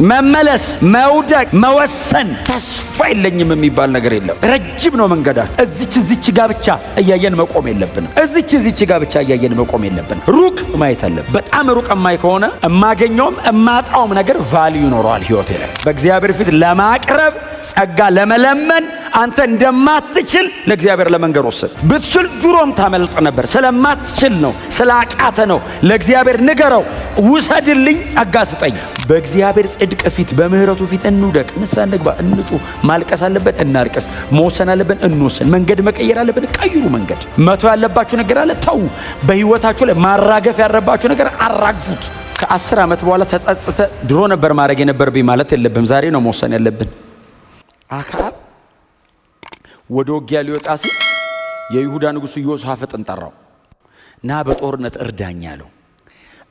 መመለስ፣ መውደቅ፣ መወሰን፣ ተስፋ የለኝም የሚባል ነገር የለም። ረጅም ነው መንገዳችሁ። እዚች ጋር ብቻ እያየን መቆም የለብንም። እዚች ጋር ብቻ እያየን መቆም የለብንም። ሩቅ ማየት አለብን። በጣም ሩቅ የማይ ከሆነ እማገኘውም እማጣውም ነገር ቫልዩ ይኖረዋል ህይወቴ ላይ። በእግዚአብሔር ፊት ለማቅረብ ጸጋ ለመለመን አንተ እንደማትችል ለእግዚአብሔር ለመንገር ወሰን። ብትችል ድሮም ታመልጥ ነበር። ስለማትችል ነው፣ ስላቃተ ነው። ለእግዚአብሔር ንገረው፣ ውሰድልኝ፣ ጸጋ ስጠኝ። በእግዚአብሔር ጽድቅ ፊት በምህረቱ ፊት እንውደቅ፣ ንስሐ እንግባ፣ እንጩ። ማልቀስ አለብን፣ እናልቀስ። መወሰን አለብን፣ እንወሰን። መንገድ መቀየር አለብን፣ ቀይሩ መንገድ። መተው ያለባችሁ ነገር አለ፣ ተው። በህይወታችሁ ላይ ማራገፍ ያለባችሁ ነገር አራግፉት። ከ10 ዓመት በኋላ ተጸጽተ ድሮ ነበር ማድረግ የነበረብኝ ማለት የለብም። ዛሬ ነው መወሰን ያለብን። አክዓብ ወደ ውጊያ ሊወጣ ሲል የይሁዳ ንጉሥ ኢዮሳፍጥን ጠራው እና በጦርነት እርዳኝ አለው።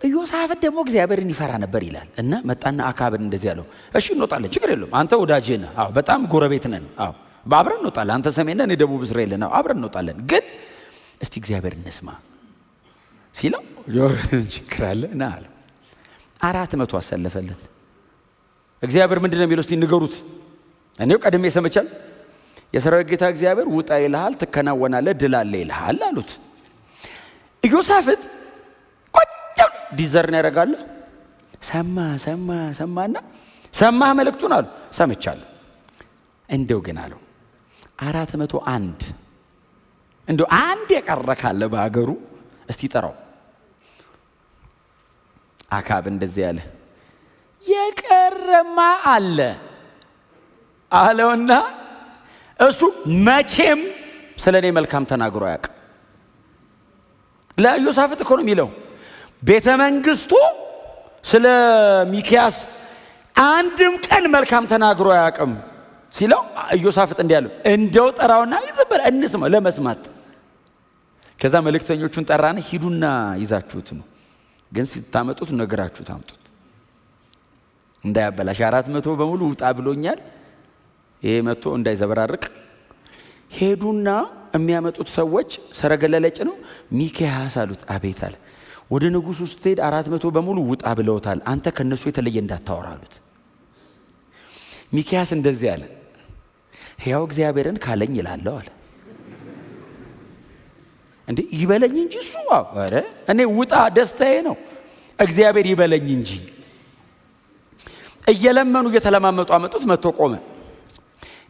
ኢዮሳፍጥ ደግሞ እግዚአብሔርን ይፈራ ነበር ይላል እና መጣና አክዓብን እንደዚህ አለው፣ እሺ እንወጣለን፣ ችግር የለውም፣ አንተ ወዳጄ ነህ፣ አዎ በጣም ጎረቤት ነን፣ አዎ አብረን እንወጣለን፣ አንተ ሰሜን ነን፣ ደቡብ እስራኤል ነን፣ አብረን እንወጣለን፣ ግን እስቲ እግዚአብሔር እንስማ ሲለው ችግር አለ ና አለ። 400 አሰለፈለት። እግዚአብሔር ምንድን ነው የሚለው እስቲ ንገሩት። እኔው ቀድሜ ሰምቻል። የሰራዊት ጌታ እግዚአብሔር ውጣ ይልሃል፣ ትከናወናለህ፣ ድል አለ ይልሃል አሉት። ኢዮሳፍጥ ቆጭው ዲዘርን ያደርጋል። ሰማና ሰማህ መልእክቱን አሉ። ሰምቻለሁ። እንደው ግን አለው 401 እንደው አንድ የቀረ ካለ በአገሩ እስቲ ጠራው። አክዓብ እንደዚህ ያለ የቀረማ አለ አለውና እሱ መቼም ስለኔ መልካም ተናግሮ አያውቅም። ለኢዮሳፍጥ እኮ ነው የሚለው ቤተ መንግስቱ ስለ ሚክያስ አንድም ቀን መልካም ተናግሮ አያውቅም ሲለው ኢዮሳፍጥ እንዲህ አለው፣ እንደው ጠራውና ይዘበል እንስማ ለመስማት። ከዛ መልእክተኞቹን ጠራና ሂዱና ይዛችሁት ነው፣ ግን ስታመጡት ነገራችሁት አምጡት፣ እንዳያበላሽ 400 በሙሉ ውጣ ብሎኛል፣ ይሄ መጥቶ እንዳይዘበራርቅ። ሄዱና የሚያመጡት ሰዎች ሰረገላ ላይ ጭነው ሚክያስ አሉት። አቤት አለ። ወደ ንጉሡ ስትሄድ 400 በሙሉ ውጣ ብለውታል፣ አንተ ከነሱ የተለየ እንዳታወራ አሉት። ሚክያስ እንደዚህ አለ፣ ሕያው እግዚአብሔርን ካለኝ ይላለሁ አለ። እንዴ ይበለኝ እንጂ እሱ አረ እኔ ውጣ ደስታዬ ነው፣ እግዚአብሔር ይበለኝ እንጂ። እየለመኑ እየተለማመጡ አመጡት። መጥቶ ቆመ።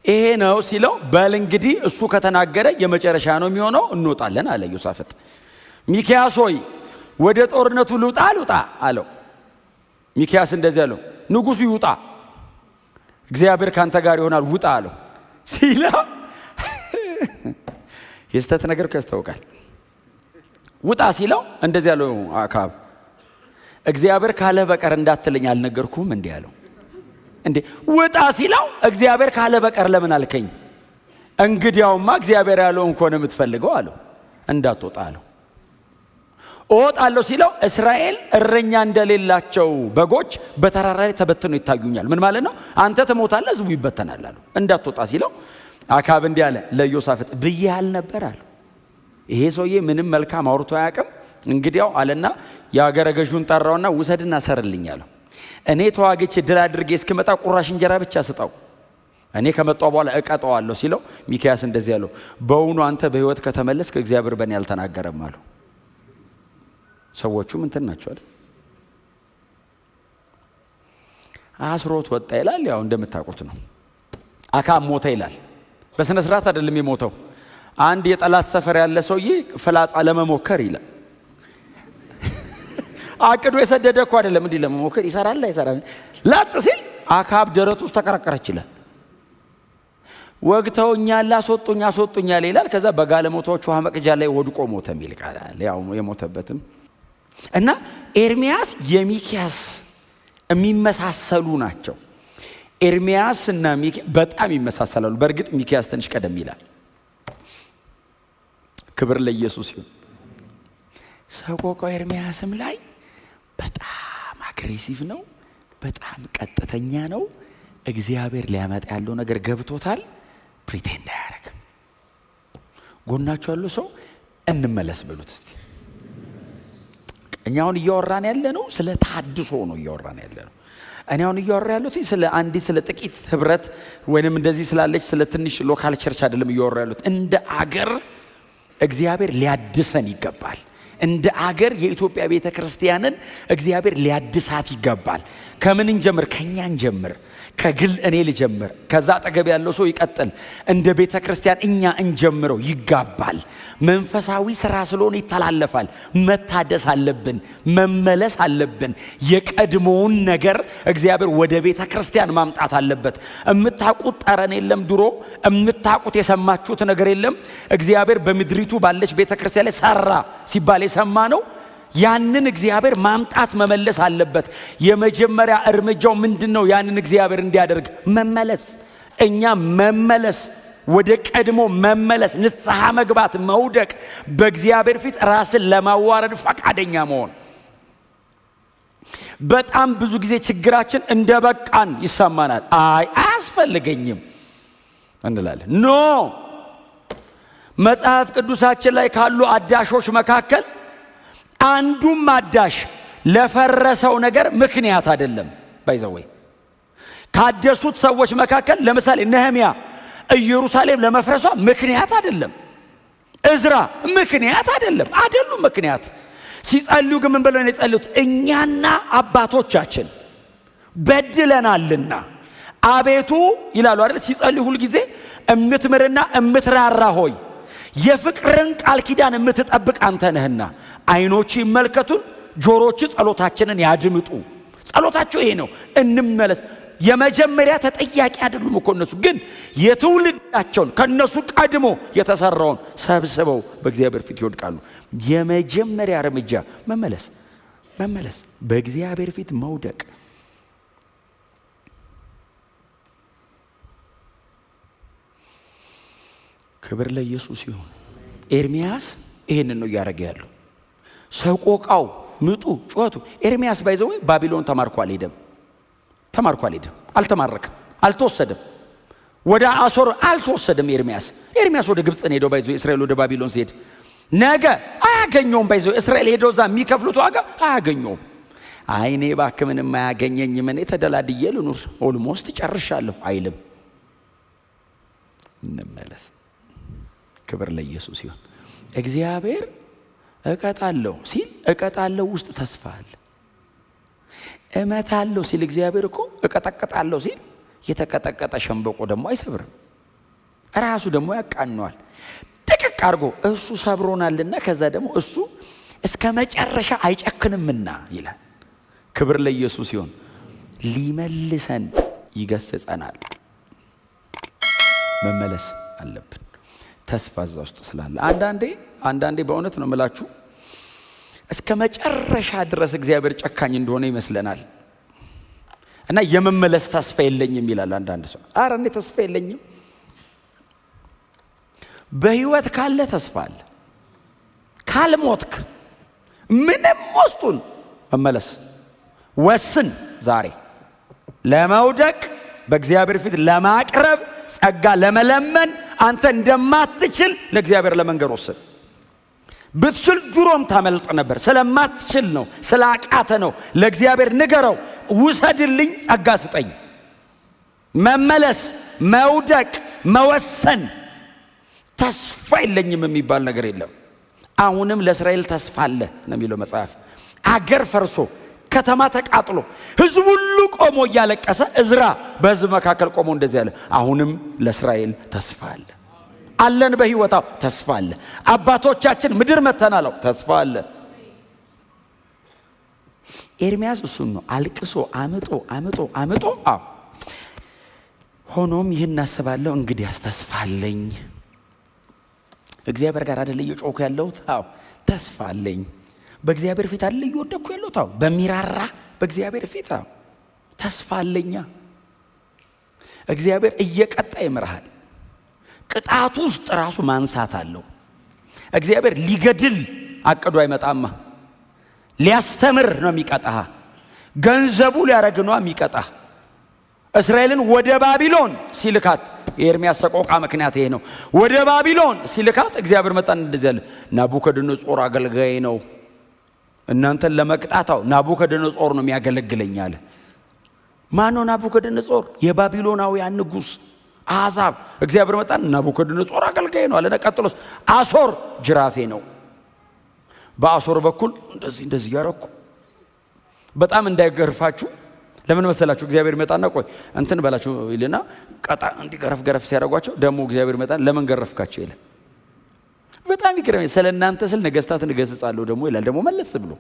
ይሄ ነው ሲለው በል እንግዲህ እሱ ከተናገረ የመጨረሻ ነው የሚሆነው፣ እንወጣለን አለ ኢዮሳፍጥ። ሚክያስ ሆይ ወደ ጦርነቱ ልውጣ አለው። ሚክያስ እንደዚህ አለው፣ ንጉሡ ይውጣ፣ እግዚአብሔር ካንተ ጋር ይሆናል፣ ውጣ አለው። ሲለው የስተት ነገር ያስታውቃል። ውጣ ሲለው እንደዚህ አለው አክዓብ፣ እግዚአብሔር ካለ በቀር እንዳትለኝ አልነገርኩም እንዲህ አለው። እንዴ ውጣ ሲለው እግዚአብሔር ካለ በቀር ለምን አልከኝ? እንግዲያውማ እግዚአብሔር ያለውን እንኳን የምትፈልገው አለው። እንዳትወጣ አለው። እወጣለሁ ሲለው እስራኤል እረኛ እንደሌላቸው በጎች በተራራ ላይ ተበትነው ይታዩኛል። ምን ማለት ነው? አንተ ትሞታለህ፣ ህዝቡ ይበተናል አለው። እንዳትወጣ ሲለው አክዓብ እንዲህ አለ ለኢዮሳፍጥ፣ ብዬ አልነበር አለው። ይሄ ሰውዬ ምንም መልካም አውርቶ አያውቅም። እንግዲያው አለና የአገረ ገዡን ጠራውና ውሰድና ሰርልኝ አለው። እኔ ተዋግቼ ድል አድርጌ እስክመጣ ቁራሽ እንጀራ ብቻ ስጠው፣ እኔ ከመጣው በኋላ እቀጠዋለሁ ሲለው ሚክያስ እንደዚህ ያለው፣ በእውኑ አንተ በህይወት ከተመለስክ እግዚአብሔር በእኔ አልተናገረም አለው። ሰዎቹም እንትን ናቸው አይደል? አስሮት ወጣ ይላል። ያው እንደምታውቁት ነው። አክዓብ ሞተ ይላል። በስነ ስርዓት አይደለም የሞተው። አንድ የጠላት ሰፈር ያለ ሰውዬ ፍላጻ ለመሞከር ይላል። አቅዶ የሰደደ እኮ አይደለም፣ እንዲህ ለመሞከር ይሰራል አይሰራም። ላጥ ሲል አክዓብ ደረቱ ውስጥ ተከራከረች ይላል። ወግተውኛል፣ አስወጡኛል ይላል። ከዛ በጋለሞታዎቹ ውሃ መቅጃ ላይ ወድቆ ሞተ የሚል ቃል አለ። ያው የሞተበትም እና ኤርሚያስ የሚክያስ የሚመሳሰሉ ናቸው። ኤርሚያስ እና ሚክያስ በጣም ይመሳሰላሉ። በእርግጥ ሚክያስ ትንሽ ቀደም ይላል። ክብር ለኢየሱስ ይሁን። ሰቆቃው ኤርሚያስም ላይ በጣም አግሬሲቭ ነው፣ በጣም ቀጥተኛ ነው። እግዚአብሔር ሊያመጣ ያለው ነገር ገብቶታል። ፕሪቴንድ አያደርግም። ጎናችሁ ያለው ሰው እንመለስ በሉት እስቲ። እኛውን እያወራን ያለ ነው ስለ ታድሶ ነው እያወራን ያለ ነው። እኔ አሁን እያወራ ያለሁት ስለ አንዲት ስለ ጥቂት ህብረት ወይንም እንደዚህ ስላለች ስለ ትንሽ ሎካል ቸርች አይደለም እያወራ ያለሁት። እንደ አገር እግዚአብሔር ሊያድሰን ይገባል። እንደ አገር የኢትዮጵያ ቤተ ክርስቲያንን እግዚአብሔር ሊያድሳት ይገባል። ከምን እንጀምር? ከኛ እንጀምር። ከግል እኔ ልጀምር፣ ከዛ አጠገብ ያለው ሰው ይቀጥል። እንደ ቤተ ክርስቲያን እኛ እንጀምረው ይጋባል። መንፈሳዊ ስራ ስለሆነ ይተላለፋል። መታደስ አለብን፣ መመለስ አለብን። የቀድሞውን ነገር እግዚአብሔር ወደ ቤተ ክርስቲያን ማምጣት አለበት። እምታውቁት ጠረን የለም፣ ድሮ እምታውቁት የሰማችሁት ነገር የለም። እግዚአብሔር በምድሪቱ ባለች ቤተ ክርስቲያን ላይ ሰራ ሲባል የሰማ ነው። ያንን እግዚአብሔር ማምጣት መመለስ አለበት። የመጀመሪያ እርምጃው ምንድነው? ያንን እግዚአብሔር እንዲያደርግ መመለስ። እኛ መመለስ፣ ወደ ቀድሞ መመለስ፣ ንስሐ መግባት፣ መውደቅ፣ በእግዚአብሔር ፊት ራስን ለማዋረድ ፈቃደኛ መሆን። በጣም ብዙ ጊዜ ችግራችን እንደበቃን ይሰማናል። አያስፈልገኝም እንላለን። ኖ መጽሐፍ ቅዱሳችን ላይ ካሉ አዳሾች መካከል አንዱም አዳሽ ለፈረሰው ነገር ምክንያት አይደለም። ባይዘወይ ካደሱት ሰዎች መካከል ለምሳሌ ነህምያ ኢየሩሳሌም ለመፍረሷ ምክንያት አይደለም። እዝራ ምክንያት አይደሉም ምክንያት። ሲጸልዩ ግን ምን ብለው ነው የጸለዩት? እኛና አባቶቻችን በድለናልና አቤቱ ይላሉ አይደል? ሲጸልዩ ሁሉ ጊዜ እምትምርና እምትራራ ሆይ የፍቅርን ቃል ኪዳን እምትጠብቅ አንተ ነህና አይኖች ይመልከቱን፣ ጆሮች ጸሎታችንን ያድምጡ። ጸሎታቸው ይሄ ነው፣ እንመለስ። የመጀመሪያ ተጠያቂ አይደሉም እኮ እነሱ፣ ግን የትውልዳቸውን ከነሱ ቀድሞ የተሰራውን ሰብስበው በእግዚአብሔር ፊት ይወድቃሉ። የመጀመሪያ እርምጃ መመለስ፣ በእግዚአብሔር ፊት መውደቅ። ክብር ለኢየሱስ ይሁን። ኤርሚያስ ይሄንን ነው እያደረገ ያለው። ሰቆቃው፣ ምጡ፣ ጩኸቱ። ኤርሚያስ ባይዘው ባቢሎን ተማርኮ አልሄደም፣ አልተማረከም፣ አልተወሰደም፣ ወደ አሶር አልተወሰደም። ኤርሚያስ ወደ ግብፅ ሄደው ባይዘው እስራኤል ወደ ባቢሎን ሲሄድ ነገ አያገኘውም። ባይዘው እስራኤል ሄደው እዛ የሚከፍሉት ዋጋ አያገኘውም። አይኔ እባክህ ምንም አያገኘኝም፣ እኔ ተደላድዬ ልኑር፣ ኦልሞስት ጨርሻለሁ አይልም። እንመለስ። ክብር ለኢየሱስ ይሁን። እግዚአብሔር እቀጣለሁ ሲል እቀጣለሁ ውስጥ ተስፋ አለ። እመታለሁ ሲል እግዚአብሔር እኮ እቀጠቅጣለሁ ሲል የተቀጠቀጠ ሸምበቆ ደግሞ አይሰብርም፣ ራሱ ደግሞ ያቃነዋል። ጥቅቅ አድርጎ እሱ ሰብሮናልና ከዛ ደግሞ እሱ እስከ መጨረሻ አይጨክንምና ይላል። ክብር ለኢየሱስ ይሁን። ሊመልሰን ይገስጸናል። መመለስ አለብን። ተስፋ እዛ ውስጥ ስላለ አንዳንዴ በእውነት ነው የምላችሁ እስከ መጨረሻ ድረስ እግዚአብሔር ጨካኝ እንደሆነ ይመስለናል እና የመመለስ ተስፋ የለኝም ይላል አንዳንድ ሰው። አረ እኔ ተስፋ የለኝም። በህይወት ካለ ተስፋ አለ። ካልሞትክ ምንም ውስጡን መመለስ ወስን። ዛሬ ለመውደቅ በእግዚአብሔር ፊት ለማቅረብ ጸጋ ለመለመን አንተ እንደማትችል ለእግዚአብሔር ለመንገር ወስን። ብትችል ድሮም ታመልጥ ነበር። ስለማትችል ነው፣ ስላቃተ ነው። ለእግዚአብሔር ንገረው፣ ውሰድልኝ፣ ጸጋ ስጠኝ። መመለስ፣ መውደቅ፣ መወሰን። ተስፋ የለኝም የሚባል ነገር የለም። አሁንም ለእስራኤል ተስፋ አለ ነው የሚለው መጽሐፍ። አገር ፈርሶ ከተማ ተቃጥሎ ህዝብ ሁሉ ቆሞ እያለቀሰ እዝራ በህዝብ መካከል ቆሞ እንደዚህ ያለ አሁንም ለእስራኤል ተስፋ አለ። አለን በህይወታው ተስፋ አለ። አባቶቻችን ምድር መተናለው ተስፋ አለ። ኤርሚያስ እሱን ነው አልቅሶ አምጦ ሆኖም ይህን አስባለሁ፣ እንግዲያስ ተስፋ አለኝ። እግዚአብሔር ጋር አይደል እየጮኩ ያለሁት? ተስፋ አለኝ። በእግዚአብሔር ፊት አይደል እየወደኩ ያለሁት? በሚራራ በእግዚአብሔር ፊት ተስፋ አለኛ። እግዚአብሔር እየቀጣ ይምርሃል። ቅጣቱ ውስጥ ራሱ ማንሳት አለው። እግዚአብሔር ሊገድል አቅዶ አይመጣማ፣ ሊያስተምር ነው የሚቀጣህ። ገንዘቡ ሊያረግ ነው የሚቀጣህ። እስራኤልን ወደ ባቢሎን ሲልካት የኤርሚያስ ሰቆቃ ምክንያት ይሄ ነው። ወደ ባቢሎን ሲልካት እግዚአብሔር መጣን እንደዚህ ያለ ናቡከደነጾር አገልጋይ ነው፣ እናንተን ለመቅጣታው ናቡከደነጾር ነው የሚያገለግለኝ አለ። ማነው? ናቡከደነጾር የባቢሎናውያን ንጉሥ አሕዛብ። እግዚአብሔር መጣን፣ ናቡከደነጾር አገልጋይ ነው አለ። ቀጥሎስ አሶር ጅራፌ ነው። በአሶር በኩል እንደዚህ ያረኩ በጣም እንዳይገርፋችሁ። ለምን መሰላችሁ? እግዚአብሔር መጣና ቆይ እንትን በላችሁ ይልና ቀጣ እንዲገረፍ ሲያደርጓቸው ደግሞ እግዚአብሔር መጣን ለምን ገረፍካቸው ይላል። በጣም ይገርመኝ። ስለናንተ ስል ነገስታትን እገሥጻለሁ ደግሞ ይላል። ደግሞ መለስ ብሎ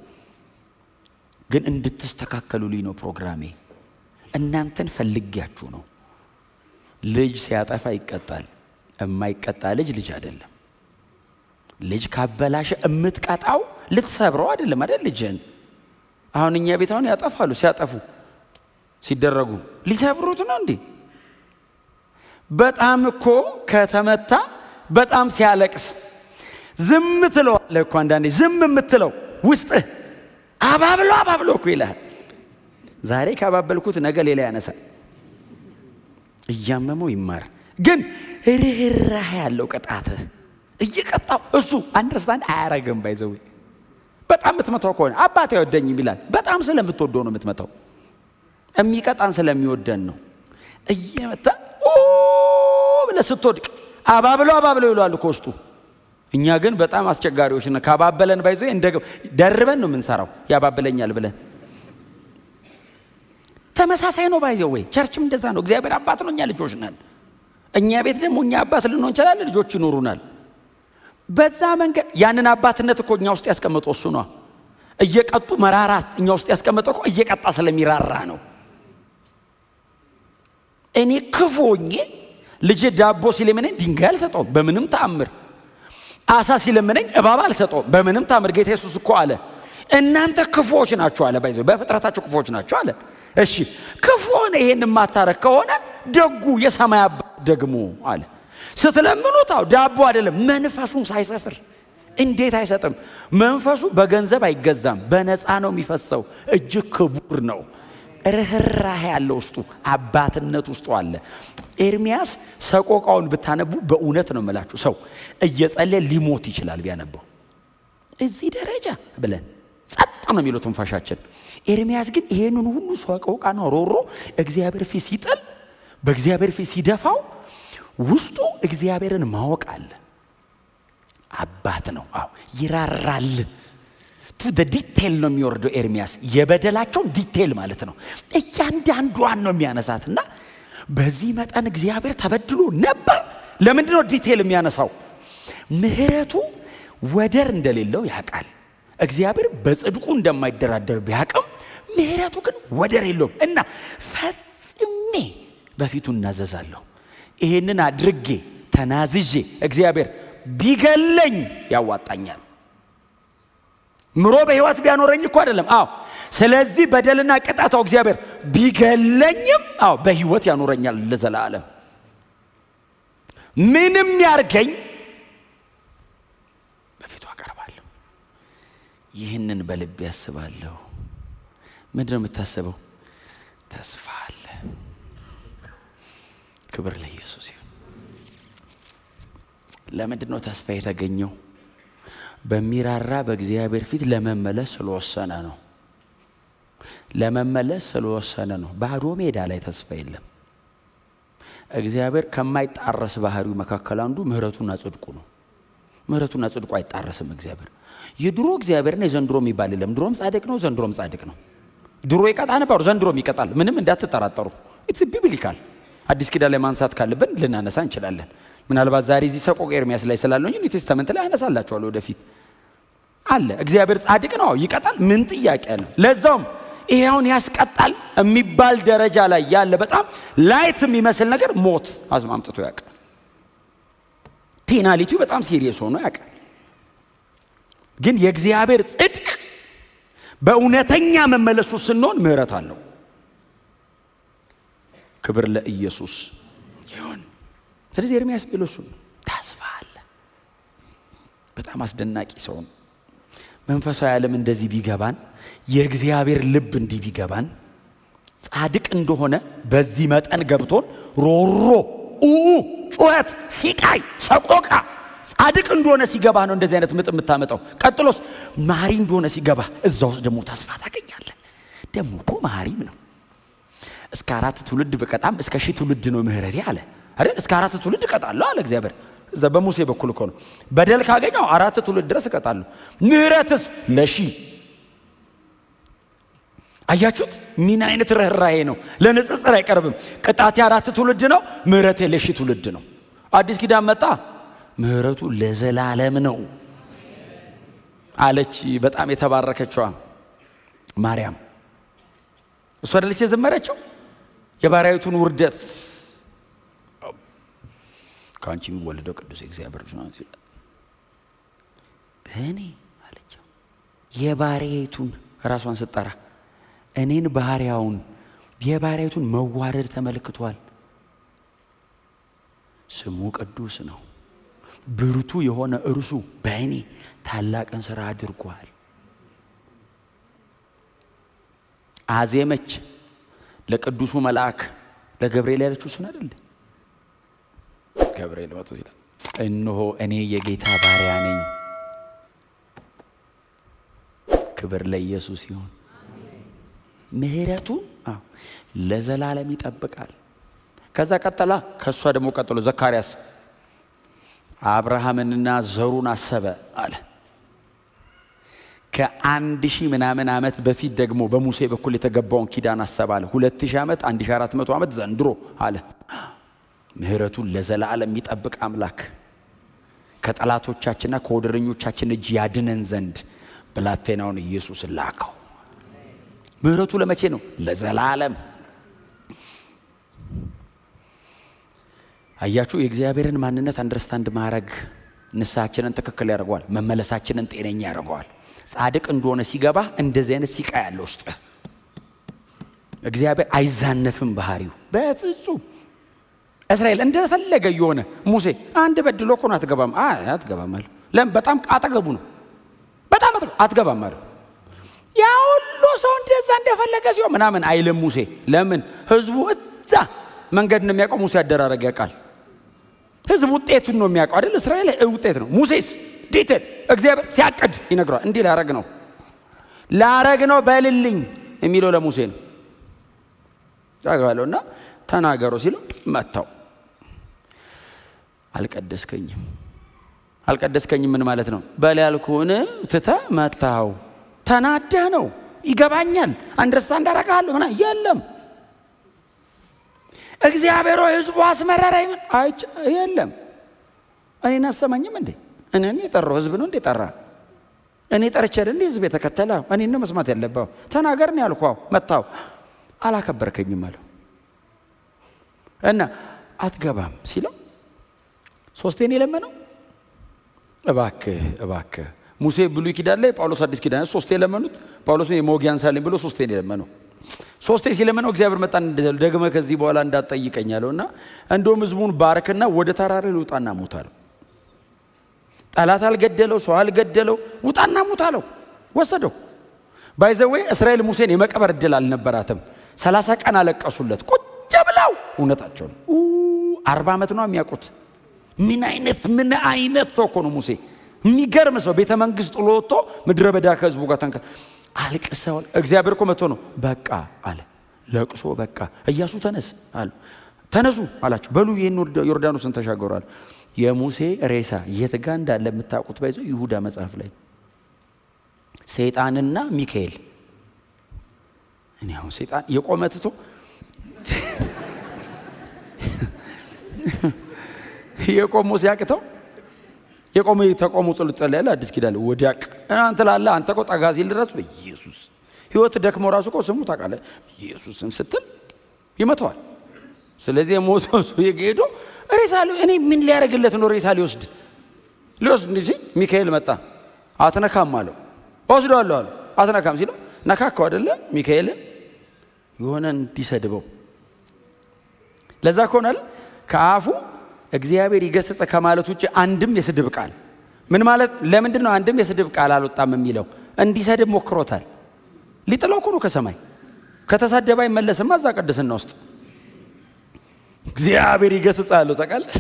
ግን እንድትስተካከሉልኝ ነው ፕሮግራሜ። እናንተን ፈልጊያችሁ ነው። ልጅ ሲያጠፋ ይቀጣል። የማይቀጣ ልጅ አይደለም። ልጅ ካበላሸ እምትቀጣው ልትሰብረው አይደለም አይደል? ልጅን አሁን እኛ ቤት አሁን ያጠፋሉ። ሲያጠፉ ሲደረጉ ሊሰብሩት ነው እንዴ? በጣም እኮ ከተመታ በጣም ሲያለቅስ ዝም ትለዋለህ እኮ። አንዳንዴ ዝም የምትለው ውስጥህ አባብሎ እኮ ይልሃል። ዛሬ ካባበልኩት ነገ ሌላ ያነሳል። እያመመው ይማር። ግን ርህራሄ ያለው ቅጣትህ እየቀጣው እሱ አንደርስታንድ አያረግም። ባይዘው በጣም የምትመታው ከሆነ አባቴ አይወደኝም ይላል። በጣም ስለምትወደው ነው የምትመታው። የሚቀጣን ስለሚወደን ነው። እየመታ ብለህ ስትወድቅ አባብሎ ይሏል እኮ ውስጡ። እኛ ግን በጣም አስቸጋሪዎች ነን። ካባበለን ባይዘው ደርበን ነው የምንሰራው። ያባበለኛል ብለን ተመሳሳይ ነው ባይዘው። ወይ ቸርችም እንደዛ ነው። እግዚአብሔር አባት ነው፣ እኛ ልጆች ነን። እኛ ቤት ደግሞ እኛ አባት ልንሆን እንችላለን፣ ልጆች ይኖሩናል። በዛ መንገድ ያንን አባትነት እኮ እኛ ውስጥ ያስቀመጠው እሱ ነው። እየቀጡ መራራት እኛ ውስጥ ያስቀመጠው እኮ እየቀጣ ስለሚራራ ነው። እኔ ክፉ ሆኜ ልጄ ዳቦ ሲለምነኝ ድንጋይ አልሰጠውም በምንም ተአምር። አሳ ሲለምነኝ እባብ አልሰጠውም በምንም ተአምር። ጌታ ኢየሱስ እኮ አለ እናንተ ክፉዎች ናችሁ አለ። ባይዘው በፍጥረታችሁ ክፉዎች ናችሁ አለ። እሺ ክፉ ሆነ ይሄን ማታረክ ከሆነ ደጉ የሰማይ አባት ደግሞ አለ ስትለምኑት ዳቦ አይደለም መንፈሱን ሳይሰፍር እንዴት አይሰጥም? መንፈሱ በገንዘብ አይገዛም፣ በነፃ ነው የሚፈሰው። እጅግ ክቡር ነው። ርህራሄ ያለው ውስጡ አባትነት ውስጡ አለ። ኤርሚያስ ሰቆቃውን ብታነቡ በእውነት ነው የምላችሁ ሰው እየጸለየ ሊሞት ይችላል ቢያነበው። እዚህ ደረጃ ብለን ጸጥ ነው የሚለው ትንፋሻችን። ኤርሚያስ ግን ይሄንን ሁሉ ሰቆቃ ነው ሮሮ እግዚአብሔር ፊት ሲጥል በእግዚአብሔር ፊት ሲደፋው ውስጡ እግዚአብሔርን ማወቅ አለ። አባት ነው። ይራራል። ቱ ዲቴል ነው የሚወርደው ኤርሚያስ። የበደላቸውን ዲቴል ማለት ነው። እያንዳንዷን ነው የሚያነሳትና በዚህ መጠን እግዚአብሔር ተበድሎ ነበር። ለምንድን ነው ዲቴል የሚያነሳው? ምህረቱ ወደር እንደሌለው ያውቃል። እግዚአብሔር በጽድቁ እንደማይደራደር ቢያውቅም ምህረቱ ግን ወደር የለውም እና ፈጽሜ በፊቱ እናዘዛለሁ። ይሄንን አድርጌ ተናዝዤ እግዚአብሔር ቢገለኝ ያዋጣኛል። ምሮ በህይወት ቢያኖረኝ እኮ አይደለም። ስለዚህ በደልና ቅጣታው እግዚአብሔር ቢገለኝም በህይወት ያኖረኛል ለዘላለም። ምንም ያርገኝ በፊቱ አቀርባለሁ። ይህንን በልቤ ያስባለሁ። ምንድነው የምታስበው? ተስፋ አለ። ክብር ለኢየሱስ ይሁን። ለምንድን ነው ተስፋ የተገኘው? በሚራራ በእግዚአብሔር ፊት ለመመለስ ስለወሰነ ነው። ለመመለስ ስለወሰነ ነው። ባዶ ሜዳ ላይ ተስፋ የለም። እግዚአብሔር ከማይጣረስ ባህሪው መካከል አንዱ ምህረቱና ጽድቁ ነው። ምህረቱና ጽድቁ አይጣረስም። እግዚአብሔር የድሮ እግዚአብሔርና የዘንድሮ የሚባል የለም። ድሮም ጻድቅ ነው፣ ዘንድሮም ጻድቅ ነው። ድሮ ይቀጣ ነበር፣ ዘንድሮም ይቀጣል። ምንም እንዳትጠራጠሩ። ኢትስ ቢብሊካል። አዲስ ኪዳን ላይ ማንሳት ካለብን ልናነሳ እንችላለን። ምናልባት ዛሬ እዚህ ሰቆቃ ኤርሚያስ ላይ ስላለው ኒው ቴስተመንት ላይ አነሳላችኋለሁ ወደፊት አለ። እግዚአብሔር ጻድቅ ነው፣ ይቀጣል። ምን ጥያቄ ነው? ለዛውም ይሄውን ያስቀጣል የሚባል ደረጃ ላይ ያለ በጣም ላይት የሚመስል ነገር ሞት አዝማምጥቶ ያውቃል። ፔናሊቲው በጣም ሲሪየስ ሆኖ ያውቃል። ግን የእግዚአብሔር ጽድቅ በእውነተኛ መመለሱ ስንሆን ምህረት አለው። ክብር ለኢየሱስ ይሁን። ስለዚህ ኤርሚያስ ቢሉሱ ተስፋ አለ። በጣም አስደናቂ ሰው ነው። መንፈሳዊ ዓለም እንደዚህ ቢገባን፣ የእግዚአብሔር ልብ እንዲህ ቢገባን፣ ጻድቅ እንደሆነ በዚህ መጠን ገብቶን ሮሮ ጩኸት፣ ሲቃይ፣ ሰቆቃ ጻድቅ እንደሆነ ሲገባ ነው እንደዚህ አይነት ምጥ የምታመጣው። ቀጥሎስ መሐሪ እንደሆነ ሲገባ እዛ ውስጥ ደግሞ ተስፋ ታገኛለህ። ደግሞ እኮ መሐሪም ነው። እስከ 4 ትውልድ በቀጣም እስከ 1000 ትውልድ ነው ምህረቴ አለ አይደል? እስከ 4 ትውልድ እቀጣለሁ አለ እግዚአብሔር። እዛ በሙሴ በኩል እኮ ነው። በደል ካገኘው 4 ትውልድ ድረስ እቀጣለሁ። ምህረትስ ለ1000። አያችሁት? ምን አይነት ርህራሄ ነው! ለንጽጽር አይቀርብም። ቅጣቴ 4 ትውልድ ነው፣ ምህረቴ ለ1000 ትውልድ ነው። አዲስ ኪዳን መጣ፣ ምህረቱ ለዘላለም ነው አለች በጣም የተባረከችዋ ማርያም። እሷ አይደለች የዘመረችው የባሪያይቱን ውርደት ከአንቺ የሚወለደው ቅዱስ እግዚአብሔር ልጅ ነው ሲል በእኔ አለችው። የባሪያይቱን ራሷን ስጠራ እኔን ባሪያውን የባሪያይቱን መዋረድ ተመልክቷል። ስሙ ቅዱስ ነው። ብርቱ የሆነ እርሱ በእኔ ታላቅን ሥራ አድርጓል። አዜመች ለቅዱሱ መልአክ ለገብርኤል ያለችው እሱን አይደል? ገብርኤል መጥቶ ይላል እነሆ እኔ የጌታ ባሪያ ነኝ። ክብር ለኢየሱስ ይሁን። ምህረቱን ለዘላለም ይጠብቃል። ከዛ ቀጠላ ከሷ ደግሞ ቀጥሎ ዘካርያስ አብርሃምንና ዘሩን አሰበ አለ። ከ1000 ምናምን ዓመት በፊት ደግሞ በሙሴ በኩል የተገባውን ኪዳን አሰበ አለ። 2000 ዓመት 1400 ዓመት ዘንድሮ አለ። ምህረቱን ለዘላለም የሚጠብቅ አምላክ ከጠላቶቻችንና ከወደረኞቻችን እጅ ያድነን ዘንድ ብላቴናውን ኢየሱስን ላከው። ምህረቱ ለመቼ ነው? ለዘላለም። አያችሁ፣ የእግዚአብሔርን ማንነት አንደርስታንድ ማድረግ ንስሐችንን ትክክል ያደርገዋል። መመለሳችንን ጤነኛ ያደርገዋል። ጻድቅ እንደሆነ ሲገባ እንደዚህ አይነት ሲቃ ያለው ውስጥ እግዚአብሔር አይዛነፍም ባህሪው በፍጹም። እስራኤል እንደፈለገ የሆነ ሙሴ አንድ በድሎ እኮ ነው አትገባም አለ። ለምን? በጣም አጠገቡ ነው። በጣም አትገባም አለ። ያ ሁሉ ሰው እንደዛ እንደፈለገ ሲሆን ምናምን አይልም ሙሴ። ለምን? ህዝቡ እዛ መንገድ ነው የሚያውቀው። ሙሴ አደራረግ ያውቃል። ህዝብ ውጤቱን ነው የሚያውቀው አይደል? እስራኤል ውጤት ነው። ሙሴስ ዲቴል እግዚአብሔር ሲያቅድ ይነግረዋል። እንዲህ ላረግ ነው በልልኝ የሚለው ለሙሴ ነው። ጻጋለውና ተናገረው ሲለው መታው። አልቀደስከኝም ምን ማለት ነው? በል ያልኩህን ትተህ መታው። ተናደህ ነው። ይገባኛል፣ አንደርስታንድ አደርጋለሁ ምናምን የለም። እግዚአብሔር ህዝቡ አስመረረኝ የለም። እኔን አሰማኝም እንዴ? እኔን የጠራው ህዝብ ነው እንዴ? ጠራ እኔ ጠርቼ እንዴ ህዝብ የተከተለ እኔን ነው መስማት ያለባው። ተናገር ነው ያልኳው። መታው። አላከበርከኝም አለው እና አትገባም ሲለው ሶስቴን የለመነው። እባክህ ሙሴ ብሉይ ኪዳን ላይ፣ ጳውሎስ አዲስ ኪዳን ሶስቴ የለመኑት። ጳውሎስ የሞጊያን ሳለኝ ብሎ ሶስቴን የለመነው። ሶስቴ ሲለመነው እግዚአብሔር መጣ ደግመ ከዚህ በኋላ እንዳትጠይቀኝ አለውና እንደውም ህዝቡን ባርክና ወደ ተራራ ልውጣና ሙት አለው። ጠላት አልገደለው፣ ሰው አልገደለው፣ ውጣና ሙት አለው። ወሰደው። ባይዘዌ እስራኤል ሙሴን የመቀበር እድል አልነበራትም። 30 ቀን አለቀሱለት ቁጭ ብለው። እውነታቸው ነው። 40 ዓመት ነው የሚያውቁት። ምን አይነት ሰው እኮ ነው ሙሴ! የሚገርም ሰው። ቤተ መንግስት ጥሎ ወጥቶ ምድረ በዳ ከህዝቡ ጋር አልቅሰው። እግዚአብሔር እኮ መጥቶ ነው በቃ አለ። ለቅሶ በቃ። ኢያሱ ተነስ አሉ። ተነሱ አላቸው። በሉ ይሄን ዮርዳኖስን ተሻገሯል። የሙሴ ሬሳ የት ጋር እንዳለ የምታውቁት ባይዞ ይሁዳ መጽሐፍ ላይ ሰይጣንና ሚካኤል። እኔ አሁን ሰይጣን የቆመ ትቶ የቆሙ ሲያቅተው የቆሙ ተቆሙ ጸሎት ጸለለ። አዲስ ኪዳን ወዲያቅ አንተ ላለ አንተ ቆ ጠጋዚ ልረስ በኢየሱስ ህይወት ደክሞ ራሱ ቆ ስሙ ታውቃለህ። ኢየሱስም ስትል ይመታዋል። ስለዚህ ሞቶ የጌዶ ሬሳሉ እኔ ምን ሊያረግለት ነው? ሬሳ ሊወስድ እንጂ ሚካኤል መጣ። አትነካም አለው። ወስደዋለሁ አለው። አትነካም ሲለው ነካካው አይደለ? ሚካኤልን የሆነ እንዲሰድበው። ለዛ ከሆነል ከአፉ እግዚአብሔር ይገስጽ ከማለት ውጭ አንድም የስድብ ቃል ምን ማለት ለምንድን ነው? አንድም የስድብ ቃል አልወጣም የሚለው እንዲሰድብ ሞክሮታል። ሊጥለው እኮ ነው ከሰማይ። ከተሳደበ አይመለስም። እዛ ቅድስና ውስጥ እግዚአብሔር ይገስጽ አለው። ታውቃለህ?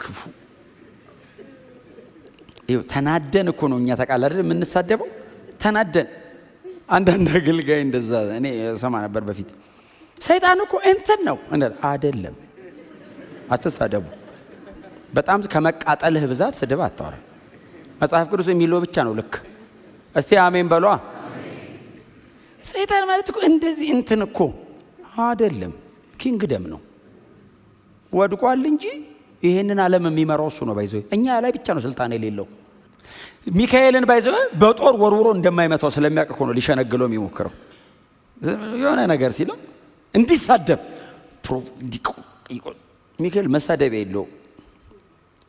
ክፉ ተናደን እኮ ነው እኛ ታውቃለህ አይደል? የምንሳደበው ተናደን አንዳንድ አገልጋይ እንደዛ እኔ ሰማ ነበር በፊት። ሰይጣን እኮ እንትን ነው አይደለም። አትሳደቡ። በጣም ከመቃጠልህ ብዛት ስድብ አታወራ። መጽሐፍ ቅዱስ የሚለው ብቻ ነው ልክ። እስቲ አሜን በሏ። ሰይጣን ማለት እኮ እንደዚህ እንትን እኮ አይደለም። ኪንግደም ነው ወድቋል እንጂ ይሄንን ዓለም የሚመራው እሱ ነው። ባይዘው እኛ ላይ ብቻ ነው ስልጣን የሌለው። ሚካኤልን ባይዘው በጦር ወርውሮ እንደማይመታው ስለሚያውቅ እኮ ነው ሊሸነግለው የሚሞክረው። የሆነ ነገር ሲለው እንዲሳደብ ሚካኤል መሳደብ የለው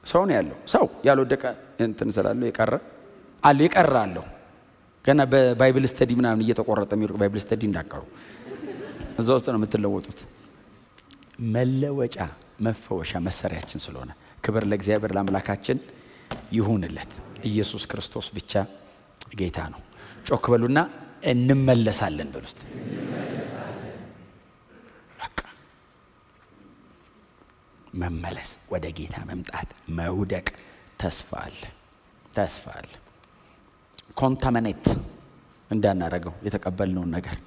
ሰው ነው ያለው። ሰው ያልወደቀ እንትን ስላለው የቀረ አለው። ገና በባይብል ስተዲ ምናምን እየተቆረጠ የሚወርቅ ባይብል ስተዲ እንዳቀሩ እዛ ውስጥ ነው የምትለወጡት። መለወጫ መፈወሻ መሰሪያችን ስለሆነ ክብር ለእግዚአብሔር ለአምላካችን ይሁንለት። ኢየሱስ ክርስቶስ ብቻ ጌታ ነው። ጮክ በሉና እንመለሳለን በሉ እስቲ። መመለስ፣ ወደ ጌታ መምጣት፣ መውደቅ፣ ተስፋ አለ። ኮንታሚኔት እንዳናረገው የተቀበልነውን ነገር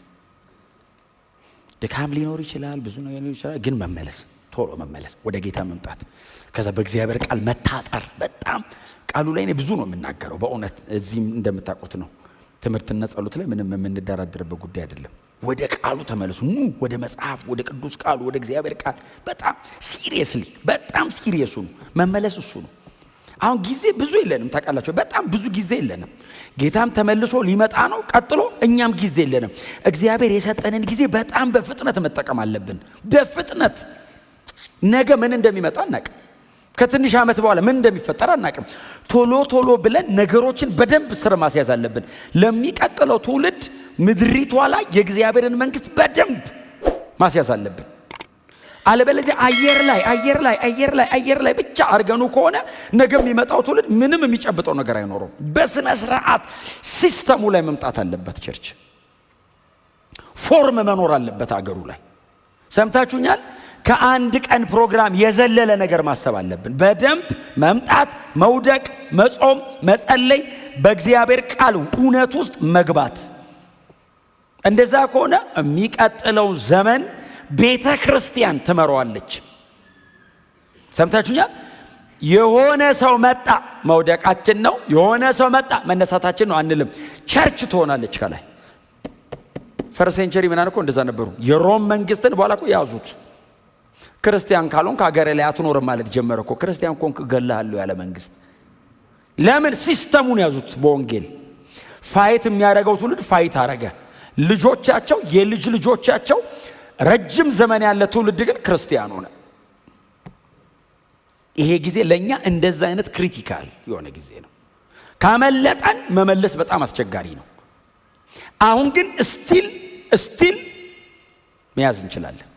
ድካም ሊኖር ይችላል፣ ብዙ ነገር ሊኖር ይችላል። ግን መመለስ፣ ቶሎ መመለስ፣ ወደ ጌታ መምጣት፣ ከዛ በእግዚአብሔር ቃል መታጠር። በጣም ቃሉ ላይ ብዙ ነው የምናገረው በእውነት እዚህም እንደምታውቁት ነው። ትምህርትና ጸሎት ላይ ምንም የምንደራደርበት ጉዳይ አይደለም። ወደ ቃሉ ተመለሱ። ወደ መጽሐፍ፣ ወደ ቅዱስ ቃሉ፣ ወደ እግዚአብሔር ቃል በጣም ሲሪየሱ ነው መመለስ። እሱ ነው። አሁን ጊዜ ብዙ የለንም ታውቃላችሁ። በጣም ብዙ ጊዜ የለንም። ጌታም ተመልሶ ሊመጣ ነው። ቀጥሎ እኛም ጊዜ የለንም። እግዚአብሔር የሰጠንን ጊዜ በጣም በፍጥነት መጠቀም አለብን። በፍጥነት ነገ ምን እንደሚመጣ አናቅም። ከትንሽ ዓመት በኋላ ምን እንደሚፈጠር አናቅም። ቶሎ ብለን ነገሮችን በደንብ ስር ማስያዝ አለብን። ለሚቀጥለው ትውልድ ምድሪቷ ላይ የእግዚአብሔርን መንግስት በደንብ ማስያዝ አለብን። አለበለዚያ አየር ላይ ብቻ አርገኑ ከሆነ ነገ የሚመጣው ትውልድ ምንም የሚጨብጠው ነገር አይኖረውም። በስነ ስርዓት ሲስተሙ ላይ መምጣት አለበት። ቸርች ፎርም መኖር አለበት አገሩ ላይ። ሰምታችሁኛል? ከአንድ ቀን ፕሮግራም የዘለለ ነገር ማሰብ አለብን። በደንብ መምጣት፣ መውደቅ፣ መጾም፣ መጸለይ፣ በእግዚአብሔር ቃል እውነት ውስጥ መግባት። እንደዛ ከሆነ የሚቀጥለው ዘመን ቤተ ክርስቲያን ትመራዋለች። ሰምታችሁኛል? የሆነ ሰው መጣ መውደቃችን ነው፣ የሆነ ሰው መጣ መነሳታችን ነው አንልም። ቸርች ትሆናለች ከላይ። ፈርስት ሴንቸሪ ምናምን እኮ እንደዛ ነበሩ። የሮም መንግስትን በኋላ እኮ ያዙት። ክርስቲያን ካልሆንክ ሀገር ላይ አትኖርም ማለት ጀመረ እኮ። ክርስቲያን ኮንክ እገልሃለሁ ያለ መንግስት። ለምን? ሲስተሙን ያዙት። በወንጌል ፋይት የሚያደርገው ትውልድ ፋይት አረገ። ልጆቻቸው፣ የልጅ ልጆቻቸው፣ ረጅም ዘመን ያለ ትውልድ ግን ክርስቲያን ሆነ። ይሄ ጊዜ ለኛ እንደዛ አይነት ክሪቲካል የሆነ ጊዜ ነው። ካመለጠን መመለስ በጣም አስቸጋሪ ነው። አሁን ግን ስቲል መያዝ እንችላለን።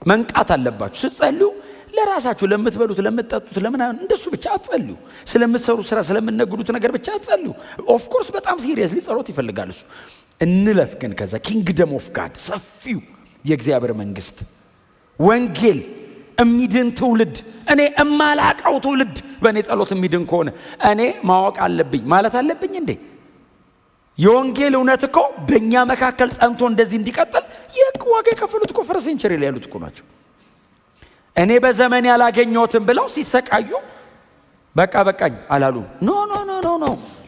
መንቃት አለባችሁ። ስትጸልዩ ለራሳችሁ ለምትበሉት፣ ለምትጠጡት፣ ለምናምን እንደሱ ብቻ አትጸልዩ። ስለምትሰሩ ስራ፣ ስለምትነግዱት ነገር ብቻ አትጸልዩ። ኦፍ ኮርስ በጣም ሲሪየስሊ ጸሎት ይፈልጋል እሱ። እንለፍ ግን ከዛ ኪንግደም ኦፍ ጋድ፣ ሰፊው የእግዚአብሔር መንግስት፣ ወንጌል እሚድን ትውልድ፣ እኔ እማላቀው ትውልድ በእኔ ጸሎት እሚድን ከሆነ እኔ ማወቅ አለብኝ ማለት አለብኝ እንዴ? የወንጌል እውነት እኮ በእኛ መካከል ጸንቶ እንደዚህ እንዲቀጥል ዋጋ የከፈሉት እኮ ፈርስት ሴንቸሪ ላይ ያሉት እኮ ናቸው። እኔ በዘመን ያላገኘሁትን ብለው ሲሰቃዩ በቃኝ አላሉ። ኖ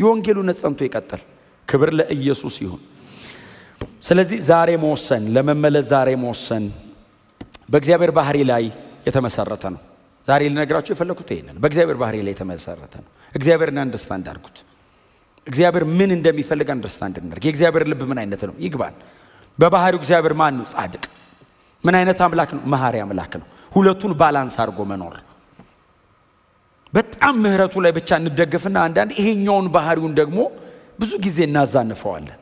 የወንጌል እውነት ጸንቶ ይቀጥል። ክብር ለኢየሱስ ይሁን። ስለዚህ ዛሬ መወሰን፣ ለመመለስ ዛሬ መወሰን በእግዚአብሔር ባህሪ ላይ የተመሰረተ ነው። ዛሬ ልነግራችሁ የፈለኩት ይሄንን በእግዚአብሔር ባህሪ ላይ የተመሰረተ ነው። እግዚአብሔርን አንደርስታንድ አድርጉት። እግዚአብሔር ምን እንደሚፈልግ አንደርስታንድ እናድርግ። የእግዚአብሔር ልብ ምን አይነት ነው ይግባል። በባህሪው እግዚአብሔር ማን ነው? ጻድቅ። ምን አይነት አምላክ ነው? መሐሪ አምላክ ነው። ሁለቱን ባላንስ አድርጎ መኖር። በጣም ምህረቱ ላይ ብቻ እንደገፍና አንዳንድ ይሄኛውን ባህሪውን ደግሞ ብዙ ጊዜ እናዛንፈዋለን።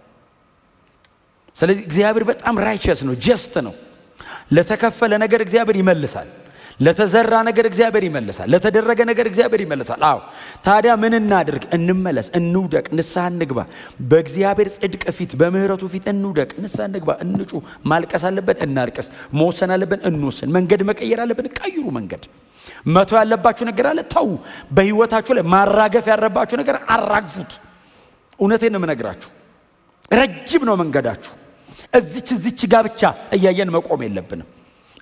ስለዚህ እግዚአብሔር በጣም ራይቸስ ነው፣ ጀስት ነው። ለተከፈለ ነገር እግዚአብሔር ይመልሳል። ለተዘራ ነገር እግዚአብሔር ይመልሳል። ለተደረገ ነገር እግዚአብሔር ይመልሳል። አዎ ታዲያ ምን እናድርግ? እንመለስ፣ እንውደቅ፣ ንስሐ እንግባ። በእግዚአብሔር ጽድቅ ፊት፣ በምህረቱ ፊት እንውደቅ፣ ንስሐ እንግባ፣ እንጩ። ማልቀስ አለብን፣ እናልቀስ። መወሰን አለብን፣ እንወሰን። መንገድ መቀየር አለብን፣ ቀይሩ መንገድ። መቶ ያለባችሁ ነገር አለ፣ ተው። በህይወታችሁ ላይ ማራገፍ ያለባችሁ ነገር አራግፉት። እውነቴን ነው የምነግራችሁ። ረጅም ነው መንገዳችሁ። እዚች ጋር ብቻ እያየን መቆም የለብንም።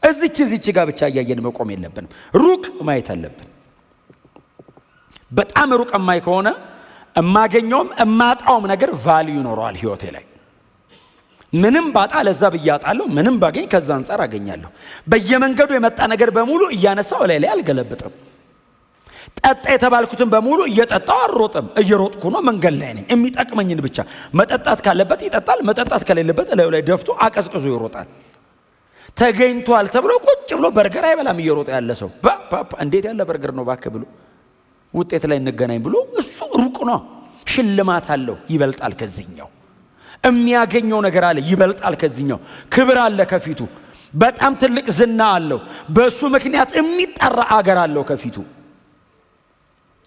እዚች ጋር ብቻ እያየን መቆም የለብንም። ሩቅ ማየት አለብን። በጣም ሩቅ ማይ ከሆነ እማገኘውም እማጣውም ነገር ቫልዩ ይኖረዋል ህይወቴ ላይ። ምንም ባጣ ለዛ ብያጣለሁ፣ ምንም ባገኝ ከዛ አንፃር አገኛለሁ። በየመንገዱ የመጣ ነገር በሙሉ እያነሳው ላይ አልገለብጥም። ጠጣ የተባልኩትን በሙሉ እየጠጣው አልሮጥም። እየሮጥኩ ነው፣ መንገድ ላይ ነኝ። የሚጠቅመኝን ብቻ። መጠጣት ካለበት ይጠጣል፣ መጠጣት ከሌለበት ላይ ደፍቶ አቀዝቅዞ ይሮጣል። ተገኝቷል ተብሎ ቁጭ ብሎ በርገር አይበላም እየሮጠ ያለ ሰው። እንዴት ያለ በርገር ነው ባክ ብሎ ውጤት ላይ እንገናኝ ብሎ እሱ ሩቅ ነው። ሽልማት አለው፣ ይበልጣል ከዚህኛው። የሚያገኘው ነገር አለ፣ ይበልጣል ከዚህኛው። ክብር አለ ከፊቱ፣ በጣም ትልቅ ዝና አለው። በሱ ምክንያት የሚጠራ አገር አለው ከፊቱ።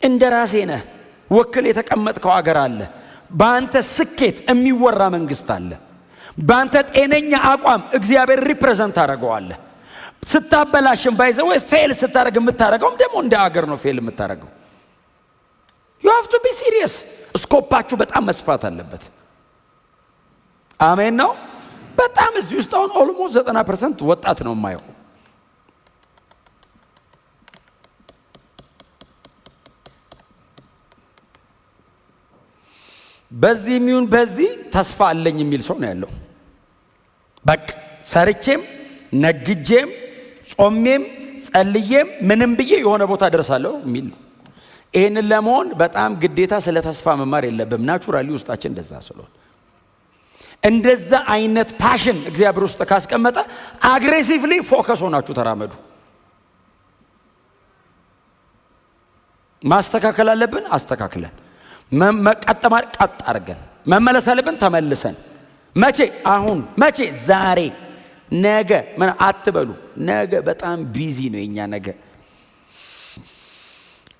እንደ ራሴ ነህ ወክል የተቀመጥከው አገር አለ። በአንተ ስኬት የሚወራ መንግስት አለ። በአንተ ጤነኛ አቋም እግዚአብሔር ሪፕሬዘንት አደረገዋለ። ስታበላሽም ባይዘው ፌል ስታደርግ የምታደርገውም ደግሞ እንደ አገር ነው ፌል የምታደርገው። you have to be serious። ስኮፓችሁ በጣም መስፋት አለበት። አሜን ነው። በጣም እዚህ ውስጥ አሁን ኦልሞስት 90% ወጣት ነው የማየው። በዚህ የሚሆን በዚህ ተስፋ አለኝ የሚል ሰው ነው ያለው። በቃ ሰርቼም ነግጄም ጾሜም ጸልዬም ምንም ብዬ የሆነ ቦታ ደርሳለሁ የሚል ነው። ይህንን ለመሆን በጣም ግዴታ ስለ ተስፋ መማር የለብም። ናቹራሊ ውስጣችን እንደዛ ስለሆነ እንደዛ አይነት ፓሽን እግዚአብሔር ውስጥ ካስቀመጠ አግሬሲቭሊ ፎከስ ሆናችሁ ተራመዱ። ማስተካከል አለብን፣ አስተካክለን መቀጠማር ቀጥ አድርገን መመለስ አለብን፣ ተመልሰን። መቼ? አሁን። መቼ? ዛሬ። ነገ ምን አትበሉ። ነገ በጣም ቢዚ ነው የኛ ነገ።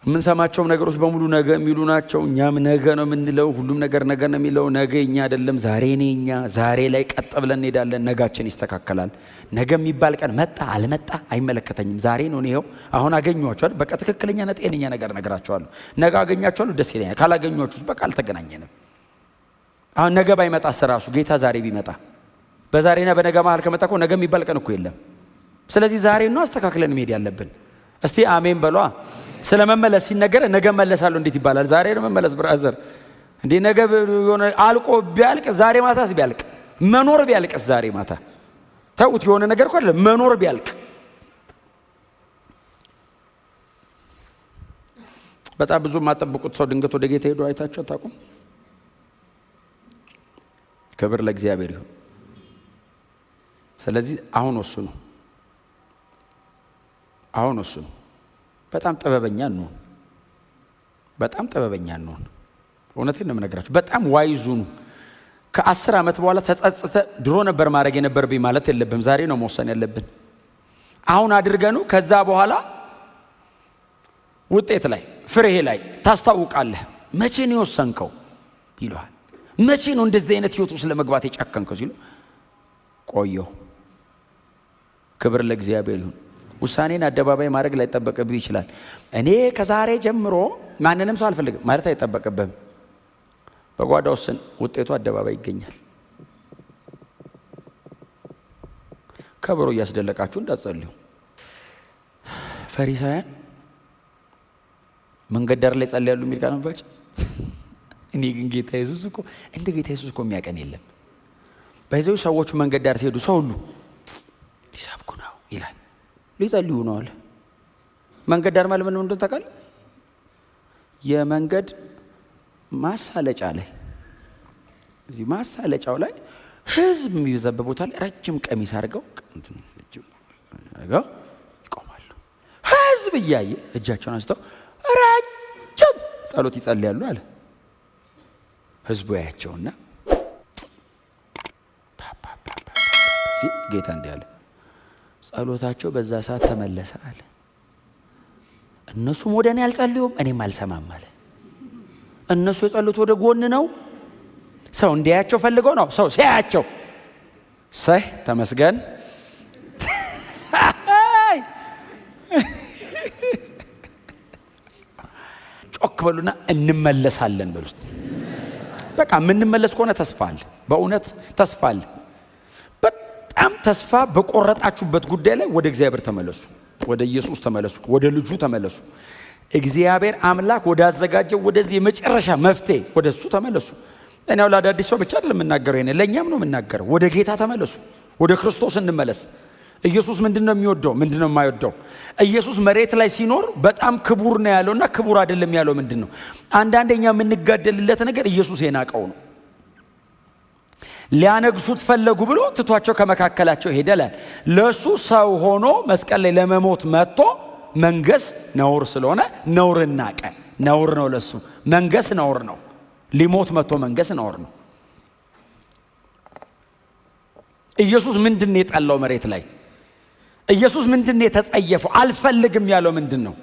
የምንሰማቸው ነገሮች በሙሉ ነገ የሚሉ ናቸው። እኛም ነገ ነው የምንለው። ሁሉም ነገር ነገ ነው የሚለው። ነገ እኛ አይደለም፣ ዛሬ ነው እኛ። ዛሬ ላይ ቀጥ ብለን እንሄዳለን። ነጋችን ይስተካከላል። ነገ የሚባል ቀን መጣ አልመጣ አይመለከተኝም። ዛሬ ነው። ይሄው አሁን አገኘኋቸዋል። በቃ ትክክለኛና ጤነኛ ነገር ነግራቸዋለሁ። ነገ አገኛቸዋለሁ፣ ደስ ይለኛል። ካላገኘኋችሁስ በቃ አልተገናኘንም። አሁን ነገ ባይመጣስ ራሱ ጌታ ዛሬ ቢመጣ በዛሬና በነገ መሃል ከመጣ እኮ ነገ የሚባል ቀን እኮ የለም። ስለዚህ ዛሬ ነው አስተካክለን መሄድ ያለብን። እስቲ አሜን በሏ። ስለ መመለስ ሲነገር ነገ መለሳለሁ እንዴት ይባላል? ዛሬ ነው መመለስ ብራዘር። እንዴ ነገ የሆነ አልቆ ቢያልቅ ዛሬ ማታስ ቢያልቅ መኖር ቢያልቅስ ዛሬ ማታ ተውት። የሆነ ነገር እኮ አይደለም መኖር ቢያልቅ። በጣም ብዙ የማጠብቁት ሰው ድንገት ወደ ጌታ ሄዶ አይታችሁ አታውቁም? ክብር ለእግዚአብሔር ይሁን። ስለዚህ አሁን ወስኑ፣ አሁን ወስኑ። በጣም ጥበበኛ እንሆን፣ በጣም ጥበበኛ እንሆን። እውነቴን ነው የምነግራችሁ። በጣም ዋይዙ ነው። ከ10 ዓመት በኋላ ተጸጽተ ድሮ ነበር ማድረግ የነበረብኝ ማለት የለብም። ዛሬ ነው መወሰን ያለብን። አሁን አድርገኑ ከዛ በኋላ ውጤት ላይ ፍሬሄ ላይ ታስታውቃለህ። መቼ ነው የወሰንከው ይሏል። መቼ ነው እንደዚህ አይነት ህይወት ውስጥ ለመግባት የጨከንከው ሲሉ ቆየሁ። ክብር ለእግዚአብሔር ይሁን። ውሳኔን አደባባይ ማድረግ ላይጠበቅብህ ይችላል። እኔ ከዛሬ ጀምሮ ማንንም ሰው አልፈልግም ማለት አይጠበቅብህም። በጓዳ ወስን፣ ውጤቱ አደባባይ ይገኛል። ከበሮ እያስደለቃችሁ እንዳትጸልዩ። ፈሪሳውያን መንገድ ዳር ላይ ጸልያሉ የሚል ቃል ነበር። እኔ ግን ጌታ ኢየሱስ እኮ እንደ ጌታ ኢየሱስ እኮ የሚያቀን የለም። በዚያው ሰዎቹ መንገድ ዳር ሲሄዱ ሰው ሁሉ ሊሰብኩ ነው ይላል፣ ሊጸልዩ ነው አለ። መንገድ ዳር ማለት ምን እንደሆነ ታውቃለህ? የመንገድ ማሳለጫ ላይ፣ እዚህ ማሳለጫው ላይ ህዝብ የሚበዛበት ቦታ ላይ ረጅም ቀሚስ አድርገው ይቆማሉ። ህዝብ እያየ እጃቸውን አንስተው ረጅም ጸሎት ይጸልያሉ አለ። ህዝቡ ያያቸውና ጌታ እንዲህ አለ፣ ጸሎታቸው በዛ ሰዓት ተመለሰ አለ። እነሱም ወደ እኔ አልጸልዩም፣ እኔም አልሰማም አለ። እነሱ የጸሉት ወደ ጎን ነው። ሰው እንዲያያቸው ፈልገው ነው። ሰው ሲያያቸው ሰይ ተመስገን ጮክ በሉና እንመለሳለን በሉት። በቃ የምንመለስ ከሆነ ተስፋ አለ። በእውነት ተስፋ አለ። በጣም ተስፋ በቆረጣችሁበት ጉዳይ ላይ ወደ እግዚአብሔር ተመለሱ፣ ወደ ኢየሱስ ተመለሱ፣ ወደ ልጁ ተመለሱ። እግዚአብሔር አምላክ ወዳዘጋጀው ወደዚህ የመጨረሻ መፍትሄ ወደ እሱ ተመለሱ። እኔ ለአዳዲስ ሰው ብቻ አይደለም የምናገረው፣ ለእኛም ነው የምናገረው። ወደ ጌታ ተመለሱ፣ ወደ ክርስቶስ እንመለስ። ኢየሱስ ምንድነው የሚወደው? ምንድነው የማይወደው? ኢየሱስ መሬት ላይ ሲኖር በጣም ክቡር ነው ያለውና ክቡር አይደለም ያለው ምንድነው? አንዳንደኛ የምንጋደልለት ነገር ኢየሱስ የናቀው ነው። ሊያነግሱት ፈለጉ ብሎ ትቷቸው ከመካከላቸው ሄደላል። ለሱ ሰው ሆኖ መስቀል ላይ ለመሞት መጥቶ መንገስ ነውር ስለሆነ ነውር ናቀ። ነውር ነው ለሱ መንገስ፣ ነውር ነው። ሊሞት መጥቶ መንገስ ነውር ነው። ኢየሱስ ምንድነው የጠላው መሬት ላይ? ኢየሱስ ምንድነው የተጸየፈው? አልፈልግም ያለው ምንድነው?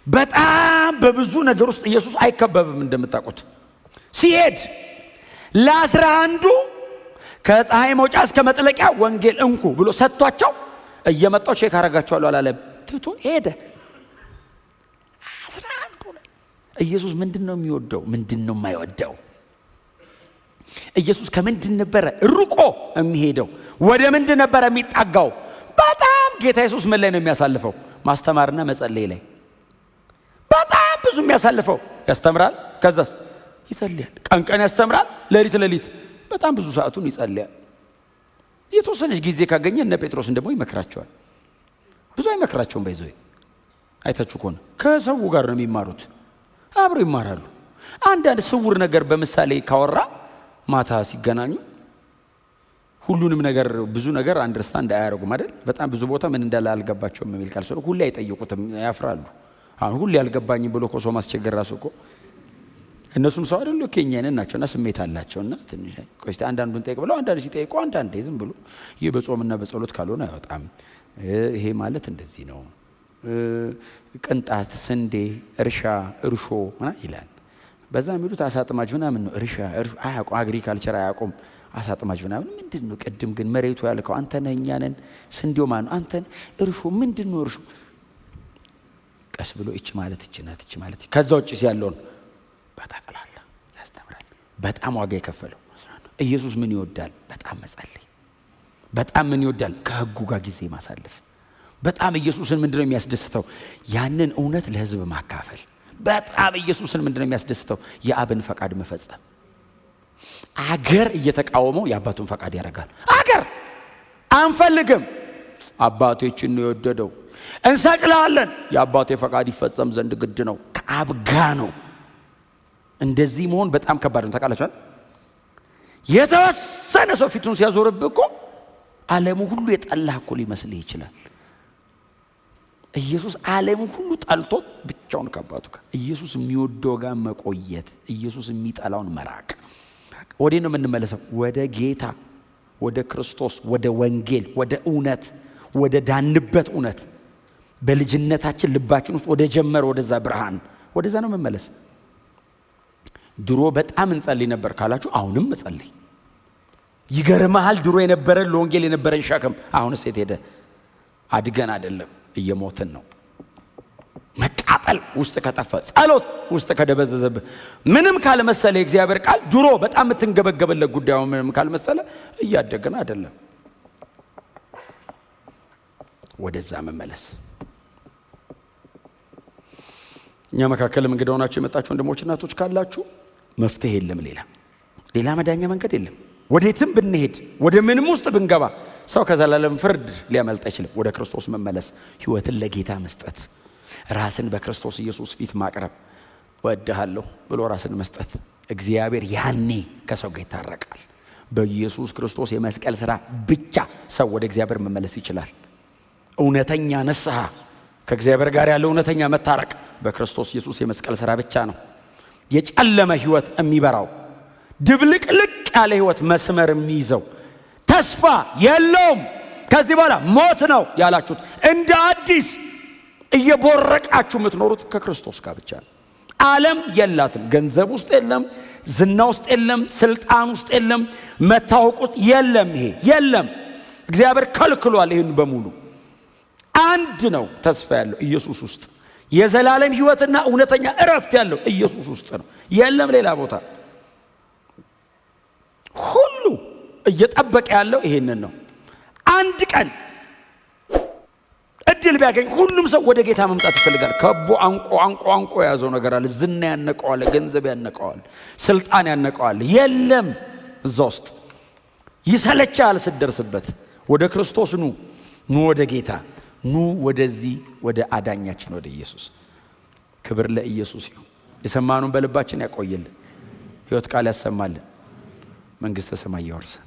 በጣም በብዙ ነገር ውስጥ ኢየሱስ አይከበብም። እንደምታውቁት ሲሄድ ለ11 ከፀሐይ መውጫ እስከ መጥለቂያ ወንጌል እንኩ ብሎ ሰጥቷቸው እየመጣው ቼክ አረጋቸዋለሁ አላለም። ትቶ ሄደ። 11 ኢየሱስ ምንድነው የሚወደው? ምንድነው የማይወደው? ኢየሱስ ከምንድን ነበረ ሩቆ የሚሄደው? ወደ ምንድን ነበረ የሚጣጋው? በጣም ጌታ ኢየሱስ ምን ላይ ነው የሚያሳልፈው? ማስተማርና መጸለይ ላይ በጣም ብዙ የሚያሳልፈው። ያስተምራል፣ ከዛስ ይጸልያል። ቀን ቀን ያስተምራል፣ ሌሊት ሌሊት በጣም ብዙ ሰዓቱን ይጸልያል። የተወሰነች ጊዜ ካገኘ እነ ጴጥሮስን ደግሞ ይመክራቸዋል። ብዙ አይመክራቸውም። በይዘው አይታችሁ ከሆነ ከሰው ጋር ነው የሚማሩት፣ አብረው ይማራሉ። አንዳንድ ስውር ነገር በምሳሌ ካወራ ማታ ሲገናኙ ሁሉንም ነገር ብዙ ነገር አንደርስታንድ አያደርጉም አይደል? በጣም ብዙ ቦታ ምን እንዳለ አልገባቸውም የሚል ቃል ሰው ሁሌ አይጠይቁትም፣ ያፍራሉ። አሁን ሁሌ አልገባኝም ብሎ ኮሶ ማስቸገር ራሱ እኮ እነሱም ሰው አይደሉ ከኛነን ናቸውና ስሜት አላቸውና ትንሽ ቆይታ አንዳንዱን ጠይቅ ብለው አንዳንዱ ሲጠይቁ አንዳንዴ ዝም ብሎ ይህ በጾምና በጸሎት ካልሆነ አይወጣም። ይሄ ማለት እንደዚህ ነው። ቅንጣት፣ ስንዴ፣ እርሻ፣ እርሾ ይላል። በዛ የሚሉት አሳጥማጅ ምናምን ነው። እርሻ አያውቁም፣ አግሪካልቸር አያውቁም። አሳጥማጅ ምናምን ምንድነው? ቅድም ግን መሬቱ ያልከው አንተ ነህ፣ እኛ ነን። ስንዴው ማን ነው? አንተ። እርሾ ምንድነው? እርሾ ቀስ ብሎ እቺ ማለት እቺ ናት፣ እቺ ማለት ከዛ ውጭ ያለውን በጠቅላላ ያስተምራል። በጣም ዋጋ የከፈለው ኢየሱስ ምን ይወዳል? በጣም መጸለይ። በጣም ምን ይወዳል? ከህጉ ጋር ጊዜ ማሳለፍ። በጣም ኢየሱስን ምንድነው የሚያስደስተው? ያንን እውነት ለህዝብ ማካፈል። በጣም ኢየሱስን ምንድነው የሚያስደስተው? የአብን ፈቃድ መፈጸም። አገር እየተቃወመው የአባቱን ፈቃድ ያደርጋል። አገር አንፈልግም፣ አባቶችን ነው የወደደው። እንሰቅላለን፣ የአባቴ ፈቃድ ይፈጸም ዘንድ ግድ ነው። ከአብ ጋር ነው። እንደዚህ መሆን በጣም ከባድ ነው። ታውቃላችሁ፣ የተወሰነ ሰው ፊቱን ሲያዞርብህ እኮ ዓለሙ ሁሉ የጠላህ እኮ ሊመስልህ ይችላል። ኢየሱስ ዓለሙ ሁሉ ጠልቶት ብቻውን ከአባቱ ጋር፣ ኢየሱስ የሚወደው ጋር መቆየት፣ ኢየሱስ የሚጠላውን መራቅ። ወዴት ነው የምንመለሰው? ወደ ጌታ፣ ወደ ክርስቶስ፣ ወደ ወንጌል፣ ወደ እውነት፣ ወደ ዳንበት እውነት፣ በልጅነታችን ልባችን ውስጥ ወደ ጀመረ ወደዛ ብርሃን፣ ወደዛ ነው መመለስ። ድሮ በጣም እንጸልይ ነበር ካላችሁ አሁንም መጸልይ። ይገርማል። ድሮ የነበረን ለወንጌል የነበረን ሸክም አሁንስ የት ሄደ? አድገን አይደለም እየሞትን ነው። መቃጠል ውስጥ ከጠፋ፣ ጸሎት ውስጥ ከደበዘዘብ፣ ምንም ካልመሰለ የእግዚአብሔር ቃል ድሮ በጣም የምትንገበገበለት ጉዳዩ ምንም ካልመሰለ እያደገን አይደለም። ወደዛ መመለስ። እኛ መካከልም እንግዳ ሆናችሁ የመጣችሁ ወንድሞች እናቶች ካላችሁ መፍትሄ የለም። ሌላ መዳኛ መንገድ የለም። ወዴትም ብንሄድ፣ ወደ ምንም ውስጥ ብንገባ ሰው ከዘላለም ፍርድ ሊያመልጥ አይችልም። ወደ ክርስቶስ መመለስ፣ ህይወትን ለጌታ መስጠት፣ ራስን በክርስቶስ ኢየሱስ ፊት ማቅረብ፣ ወድሃለሁ ብሎ ራስን መስጠት። እግዚአብሔር ያኔ ከሰው ጋር ይታረቃል። በኢየሱስ ክርስቶስ የመስቀል ሥራ ብቻ ሰው ወደ እግዚአብሔር መመለስ ይችላል። እውነተኛ ንስሐ፣ ከእግዚአብሔር ጋር ያለው እውነተኛ መታረቅ በክርስቶስ ኢየሱስ የመስቀል ሥራ ብቻ ነው። የጨለመ ህይወት የሚበራው፣ ድብልቅልቅ ያለ ህይወት መስመር የሚይዘው፣ ተስፋ የለውም ከዚህ በኋላ ሞት ነው ያላችሁት እንደ አዲስ እየቦረቃችሁ የምትኖሩት ከክርስቶስ ጋር ብቻ ነው። ዓለም የላትም። ገንዘብ ውስጥ የለም፣ ዝና ውስጥ የለም፣ ስልጣን ውስጥ የለም፣ መታወቅ ውስጥ የለም። ይሄ የለም። እግዚአብሔር ከልክሏል። ይህን በሙሉ አንድ ነው ተስፋ ያለው ኢየሱስ ውስጥ። የዘላለም ሕይወትና እውነተኛ እረፍት ያለው ኢየሱስ ውስጥ ነው። የለም ሌላ ቦታ። ሁሉ እየጠበቀ ያለው ይሄንን ነው። አንድ ቀን እድል ቢያገኝ ሁሉም ሰው ወደ ጌታ መምጣት ይፈልጋል። ከቦ አንቆ የያዘው ነገር አለ። ዝና ያነቀዋል፣ ገንዘብ ያነቀዋል፣ ስልጣን ያነቀዋል። የለም እዛ ውስጥ ይሰለቻል ስትደርስበት። ወደ ክርስቶስ ኑ ወደ ጌታ ኑ፣ ወደዚህ ወደ አዳኛችን ወደ ኢየሱስ። ክብር ለኢየሱስ ይሁን። የሰማኑን በልባችን ያቆየልን፣ ሕይወት ቃል ያሰማልን፣ መንግሥተ ሰማይ ያወርሰን።